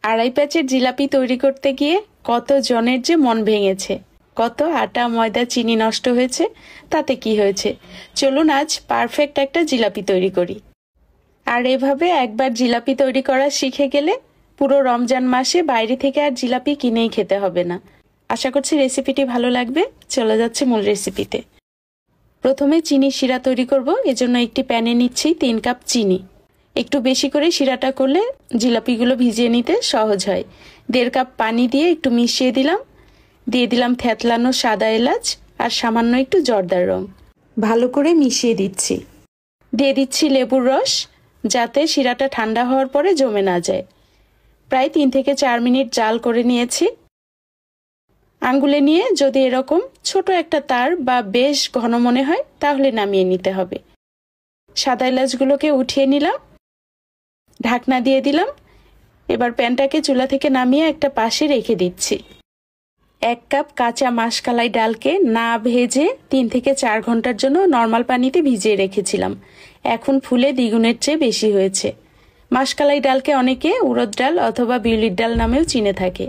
আড়াই প্যাচের জিলাপি তৈরি করতে গিয়ে কত জনের যে মন ভেঙেছে, কত আটা ময়দা চিনি নষ্ট হয়েছে, তাতে কি হয়েছে। চলুন আজ পারফেক্ট একটা জিলাপি তৈরি করি। আর এভাবে একবার জিলাপি তৈরি করা শিখে গেলে পুরো রমজান মাসে বাইরে থেকে আর জিলাপি কিনেই খেতে হবে না। আশা করছি রেসিপিটি ভালো লাগবে। চলে যাচ্ছে মূল রেসিপিতে। প্রথমে চিনি শিরা তৈরি করব। এজন্য একটি প্যানে নিচ্ছি 3 কাপ চিনি। একটু বেশি করে শিরাটা করলে জিলাপিগুলো ভিজিয়ে নিতে সহজ হয়। 1.5 কাপ পানি দিয়ে একটু মিশিয়ে দিলাম। দিয়ে দিলাম থেতলানো সাদা এলাচ আর সামান্য একটু জর্দার রং। ভালো করে মিশিয়ে দিচ্ছি। দিয়ে দিচ্ছি লেবুর রস, যাতে শিরাটা ঠান্ডা হওয়ার পরে জমে না যায়। প্রায় 3 থেকে 4 মিনিট জাল করে নিয়েছি। আঙ্গুলে নিয়ে যদি এরকম ছোট একটা তার বা বেশ ঘন মনে হয় তাহলে নামিয়ে নিতে হবে। সাদা এলাচগুলোকে উঠিয়ে নিলাম, ঢাকনা দিয়ে দিলাম। এবার প্যানটাকে চুলা থেকে নামিয়ে একটা পাশে রেখে দিচ্ছি। 1 কাপ কাঁচা মাসকালাই ডালকে না ভেজে 3 থেকে 4 ঘন্টার জন্য নর্মাল পানিতে ভিজিয়ে রেখেছিলাম। এখন ফুলে দ্বিগুণের চেয়ে বেশি হয়েছে। মাসকালাই ডালকে অনেকে উড়দ ডাল অথবা বিউলির ডাল নামেও চিনে থাকে।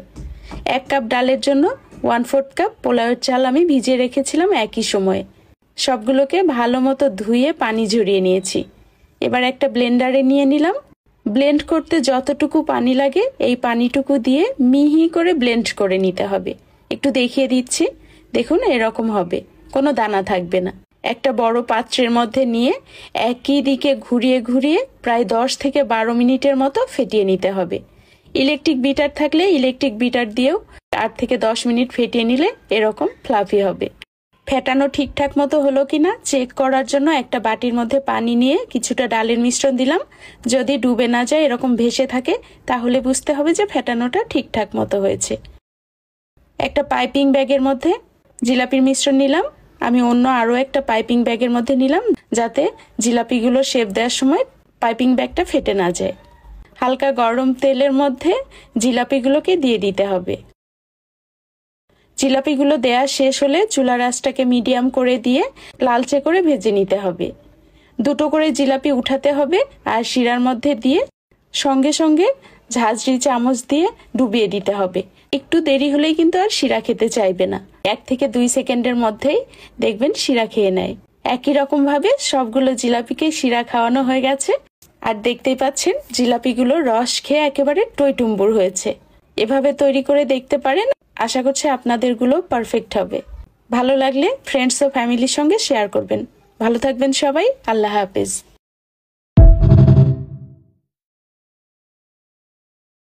1 কাপ ডালের জন্য 1/4 কাপ পোলাওয়ের চাল আমি ভিজিয়ে রেখেছিলাম একই সময়ে। সবগুলোকে ভালো মতো ধুয়ে পানি ঝরিয়ে নিয়েছি। এবার একটা ব্লেন্ডারে নিয়ে নিলাম। ব্লেন্ড করতে যতটুকু পানি লাগে এই পানিটুকু দিয়ে মিহি করে ব্লেন্ড করে নিতে হবে। একটু দেখিয়ে দিচ্ছি, দেখুন এরকম হবে, কোনো দানা থাকবে না। একটা বড় পাত্রের মধ্যে নিয়ে একই দিকে ঘুরিয়ে ঘুরিয়ে প্রায় 10 থেকে 12 মিনিটের মতো ফেটিয়ে নিতে হবে। ইলেকট্রিক বিটার থাকলে ইলেকট্রিক বিটার দিয়েও 8 থেকে 10 মিনিট ফেটিয়ে নিলে এরকম ফ্লাফি হবে। ফেটানো ঠিকঠাক মতো হলো কিনা চেক করার জন্য একটা বাটির মধ্যে পানি নিয়ে কিছুটা ডালের মিশ্রণ দিলাম। যদি ডুবে না যায়, এরকম ভেসে থাকে, তাহলে বুঝতে হবে যে ফেটানোটা ঠিকঠাক মতো হয়েছে। একটা পাইপিং ব্যাগের মধ্যে জিলাপির মিশ্রণ নিলাম। আমি অন্য আরও একটা পাইপিং ব্যাগের মধ্যে নিলাম, যাতে জিলাপিগুলো শেপ দেওয়ার সময় পাইপিং ব্যাগটা ফেটে না যায়। হালকা গরম তেলের মধ্যে জিলাপিগুলোকে দিয়ে দিতে হবে। জিলাপিগুলো দেয়া শেষ হলে চুলার আঁচটাকে মিডিয়াম করে দিয়ে লালচে করে ভেজে নিতে হবে। 2টো করে জিলাপি উঠাতে হবে আর শিরার মধ্যে দিয়ে সঙ্গে সঙ্গে ঝাঁঝরি চামচ দিয়ে ডুবিয়ে দিতে হবে। একটু দেরি হলেই কিন্তু আর শিরা খেতে চাইবে না। 1 থেকে 2 সেকেন্ডের মধ্যেই দেখবেন শিরা খেয়ে নেয়। একই রকম ভাবে সবগুলো জিলাপিকে শিরা খাওয়ানো হয়ে গেছে। আর দেখতেই পাচ্ছেন জিলাপিগুলো রস খেয়ে একেবারে টইটুম্বুর হয়েছে। এভাবে তৈরি করে দেখতে পারেন। আশা করছি আপনাদেরগুলো পারফেক্ট হবে। ভালো লাগলে ফ্রেন্ডস ও ফ্যামিলির সঙ্গে শেয়ার করবেন। ভালো থাকবেন সবাই। আল্লাহ হাফেজ।